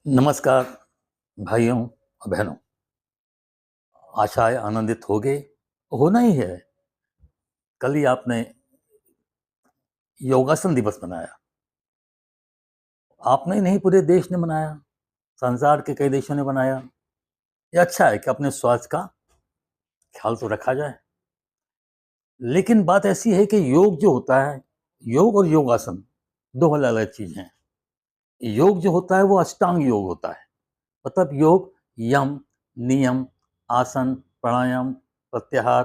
नमस्कार भाइयों और बहनों। आशा है आनंदित हो गए। होना ही है। कल ही आपने योगासन दिवस मनाया। आपने ही नहीं, पूरे देश ने मनाया। संसार के कई देशों ने मनाया। ये अच्छा है कि अपने स्वास्थ्य का ख्याल तो रखा जाए। लेकिन बात ऐसी है कि योग जो होता है, योग और योगासन दो अलग अलग चीज हैं। योग जो होता है वो अष्टांग योग होता है। मतलब योग यम, नियम, आसन, प्राणायाम, प्रत्याहार,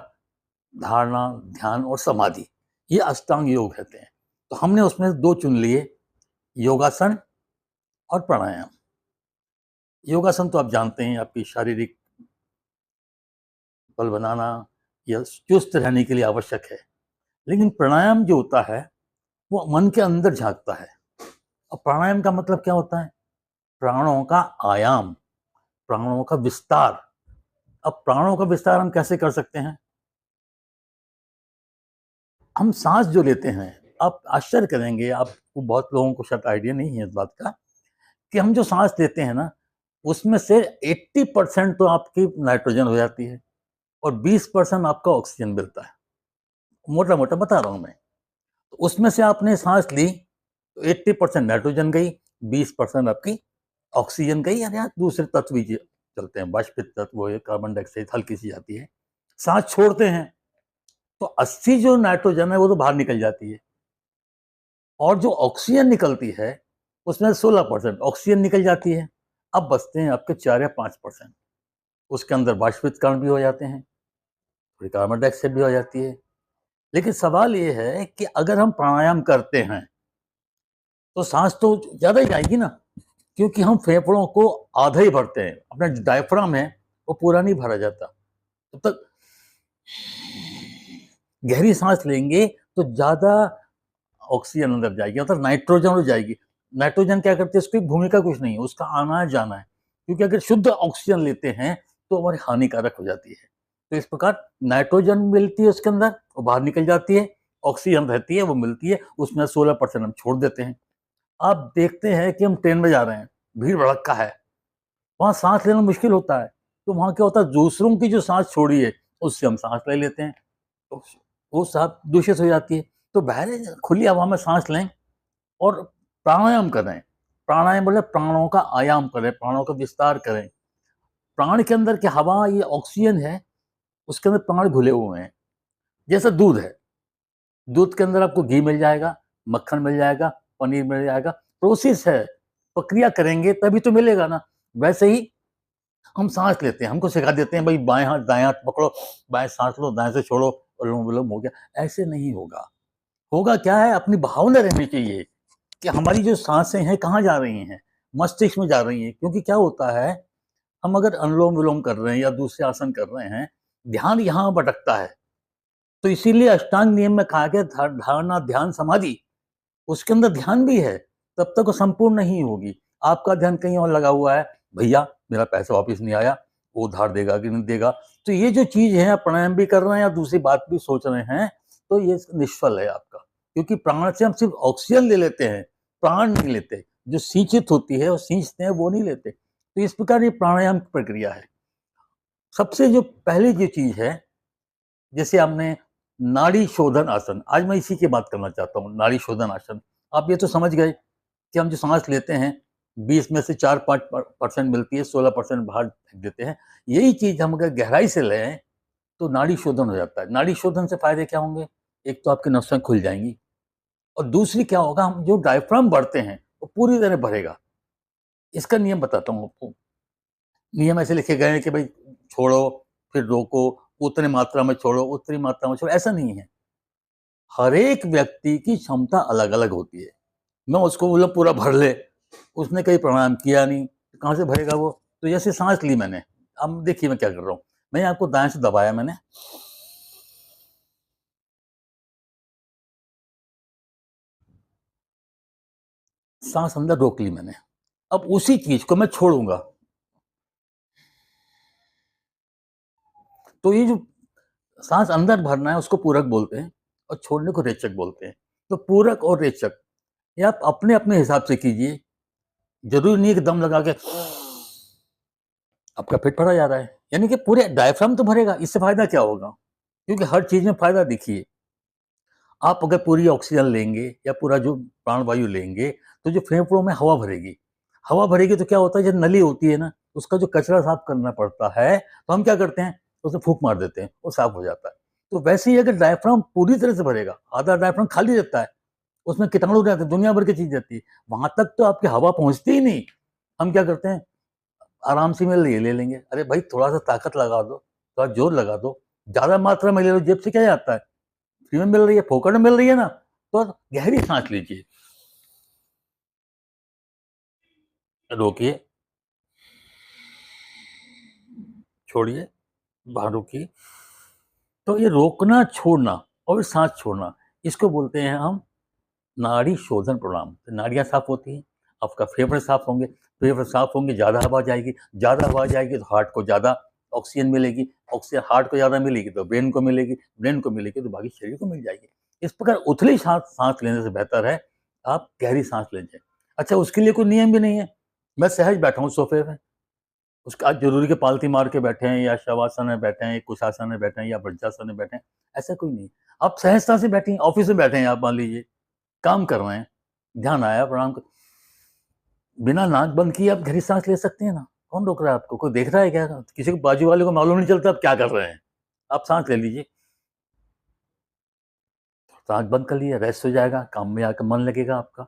धारणा, ध्यान और समाधि, ये अष्टांग योग कहते हैं। तो हमने उसमें दो चुन लिए, योगासन और प्राणायाम। योगासन तो आप जानते हैं, आपकी शारीरिक बल बनाना या चुस्त रहने के लिए आवश्यक है। लेकिन प्राणायाम जो होता है वो मन के अंदर झांकता है। और प्राणायाम का मतलब क्या होता है? प्राणों का आयाम, प्राणों का विस्तार। अब प्राणों का विस्तार हम कैसे कर सकते हैं? हम सांस जो लेते हैं, आप आश्चर्य करेंगे, आपको बहुत लोगों को शायद आइडिया नहीं है इस बात का, कि हम जो सांस लेते हैं ना, उसमें से 80% तो आपकी नाइट्रोजन हो जाती है और 20% आपका ऑक्सीजन मिलता है। मोटा मोटा बता रहा हूं मैं। तो उसमें से आपने सांस ली तो 80% नाइट्रोजन गई, 20% आपकी ऑक्सीजन गई। यानी यहाँ दूसरे तत्व भी चलते हैं, वाष्पित तत्व, वो कार्बन डाइऑक्साइड हल्की सी जाती है। सांस छोड़ते हैं तो 80 जो नाइट्रोजन है वो तो बाहर निकल जाती है, और जो ऑक्सीजन निकलती है उसमें 16% ऑक्सीजन निकल जाती है। अब बचते हैं आपके 4 या 5%। उसके अंदर वाष्पित कण भी हो जाते हैं, थोड़ी कार्बन डाइऑक्साइड भी हो जाती है। लेकिन सवाल ये है कि अगर हम प्राणायाम करते हैं तो सांस तो ज्यादा ही जाएगी ना, क्योंकि हम फेफड़ों को आधा ही भरते हैं। अपना जो डायफ्राम है वो पूरा नहीं भरा जाता। तब तक गहरी सांस लेंगे तो ज्यादा ऑक्सीजन अंदर जाएगी, मतलब नाइट्रोजन हो जाएगी। नाइट्रोजन क्या करती है? उसकी भूमिका कुछ नहीं है, उसका आना है जाना है। क्योंकि अगर शुद्ध ऑक्सीजन लेते हैं तो हमारी हानिकारक हो जाती है। तो इस प्रकार नाइट्रोजन मिलती है उसके अंदर, वो बाहर निकल जाती है। ऑक्सीजन रहती है, वो मिलती है, उसमें 16% हम छोड़ देते हैं। आप देखते हैं कि हम ट्रेन में जा रहे हैं, भीड़ भड़क्का है, वहां सांस लेना मुश्किल होता है। तो वहां क्या होता है? दूसरों की जो सांस छोड़ी है उससे हम सांस ले लेते हैं, तो वो सांस दूषित हो जाती है। तो बहरे खुली हवा में सांस लें और प्राणायाम करें। प्राणायाम बोले प्राणों का आयाम करें, प्राणों का विस्तार करें। प्राण के अंदर की हवा, ये ऑक्सीजन है, उसके अंदर प्राण घुले हुए हैं। जैसे दूध है, दूध के अंदर आपको घी मिल जाएगा, मक्खन मिल जाएगा, पनीर मिल जाएगा। प्रोसेस है, प्रक्रिया करेंगे तभी तो मिलेगा ना। वैसे ही हम सांस लेते हैं, हमको सिखा देते हैं भाई बाएं हाथ दाएं हाथ पकड़ो, बाएं सांस लो, दाएं से छोड़ो, अनुलोम विलोम हो गया। ऐसे नहीं होगा। होगा क्या है? अपनी भावना रहनी चाहिए कि हमारी जो सांसें हैं कहाँ जा रही हैं, मस्तिष्क में जा रही हैं। क्योंकि क्या होता है, हम अगर अनुलोम विलोम कर रहे हैं या दूसरे आसन कर रहे हैं, ध्यान यहाँ भटकता है। तो इसीलिए अष्टांग नियम में कहा गया धारणा, ध्यान, समाधि, उसके अंदर ध्यान भी है, तब तक वो संपूर्ण नहीं होगी। आपका ध्यान कहीं और लगा हुआ है, भैया मेरा पैसा वापस नहीं आया, वो उधार देगा कि नहीं देगा। तो ये जो चीज है, प्राणायाम भी कर रहे हैं या दूसरी बात भी सोच रहे हैं, तो ये निष्फल है आपका। क्योंकि प्राण से हम सिर्फ ऑक्सीजन ले लेते हैं, प्राण नहीं लेते। जो सिंचित होती है, वो सींचते हैं, वो नहीं लेते। तो इस प्रकार ये प्राणायाम की प्रक्रिया है। सबसे जो पहली जो चीज है, जैसे आपने नाड़ी शोधन आसन, आज मैं इसी की बात करना चाहता हूँ, नाड़ी शोधन आसन। आप ये तो समझ गए कि हम जो सांस लेते हैं 20 में से 4-5% मिलती है, 16% बाहर फेंक देते हैं। यही चीज हम अगर गहराई से लें तो नाड़ी शोधन हो जाता है। नाड़ी शोधन से फायदे क्या होंगे? एक तो आपकी नसें खुल जाएंगी, और दूसरी क्या होगा, हम जो डायफ्राम बढ़ते हैं वो पूरी तरह भरेगा। इसका नियम बताता हूँ आपको। नियम ऐसे लिखे गए हैं कि भाई छोड़ो, फिर रोको, उतनी मात्रा में छोड़ो, उतनी मात्रा में छोड़ो, ऐसा नहीं है। हर एक व्यक्ति की क्षमता अलग अलग होती है। मैं उसको बोला पूरा भर ले, उसने कहीं प्राणायाम किया नहीं, तो कहाँ से भरेगा वो? तो जैसे सांस ली मैंने, अब देखिए मैं क्या कर रहा हूँ। मैंने आपको दाएं से दबाया, मैंने सांस अंदर रोक ली मैंने। अब उसी चीज को मैं छोड़ूंगा। तो ये जो सांस अंदर भरना है उसको पूरक बोलते हैं, और छोड़ने को रेचक बोलते हैं। तो पूरक और रेचक ये आप अपने अपने हिसाब से कीजिए। जरूरी नहीं है कि दम लगा के आपका पेट भरा जा रहा है, यानी कि पूरे डायफ्राम तो भरेगा, इससे फायदा क्या होगा? क्योंकि हर चीज में फायदा देखिए, आप अगर पूरी ऑक्सीजन लेंगे या पूरा जो प्राणवायु लेंगे, तो जो फेफड़ों में हवा भरेगी, हवा भरेगी तो क्या होता है, जो नली होती है ना, उसका जो कचरा साफ करना पड़ता है, तो हम क्या करते हैं, उसे फूंक मार देते हैं, वो साफ हो जाता है। तो वैसे ही अगर डायफ्राम पूरी तरह से भरेगा, आधा डायफ्राम खाली रहता है, उसमें कीटाणु रहते हैं, दुनिया भर की चीज रहती है, वहां तक तो आपकी हवा पहुंचती ही नहीं। हम क्या करते हैं, आराम से मिल रही है ले लेंगे, अरे भाई थोड़ा सा ताकत लगा दो, थोड़ा जोर लगा दो, ज्यादा मात्रा में ले लो, जेब से क्या जाता है, फ्री में मिल रही है, फोकट में मिल रही है ना, तो गहरी सांस लीजिए, रोकिए, छोड़िए, बाहर रोकिए। तो ये रोकना छोड़ना और सांस छोड़ना, इसको बोलते हैं हम नाड़ी शोधन प्राणायाम। तो नाड़ियाँ साफ होती हैं, आपका फेफड़े साफ होंगे, फेफड़े साफ होंगे, ज़्यादा हवा जाएगी, ज़्यादा हवा जाएगी तो हार्ट को ज़्यादा ऑक्सीजन मिलेगी, ऑक्सीजन हार्ट को ज़्यादा मिलेगी तो ब्रेन को मिलेगी, ब्रेन को मिलेगी तो बाकी शरीर को मिल जाएगी। इस प्रकार उथली सांस सांस लेने से बेहतर है आप गहरी सांस ले जाए। अच्छा, उसके लिए कोई नियम भी नहीं है, मैं सहज बैठा हूँ सोफे पे, उसका आज जरूरी के पालती मार के बैठे हैं या शवासन में बैठे हैं, कुशासन में बैठे हैं या वज्रासन में बैठे हैं, ऐसा कोई नहीं। आप सहजता से बैठे हैं, ऑफिस में बैठे हैं, आप मान लीजिए काम कर रहे हैं, ध्यान आया, प्रणाम कर, बिना नाक बंद किए आप गहरी सांस ले सकते हैं ना, कौन रोक रहा है आपको, कोई देख रहा है क्या, किसी को बाजू वाले को मालूम नहीं चलता आप क्या कर रहे हैं, आप सांस ले लीजिए, सांस बंद कर लीजिए, रेस्ट हो जाएगा, काम में आकर मन लगेगा आपका।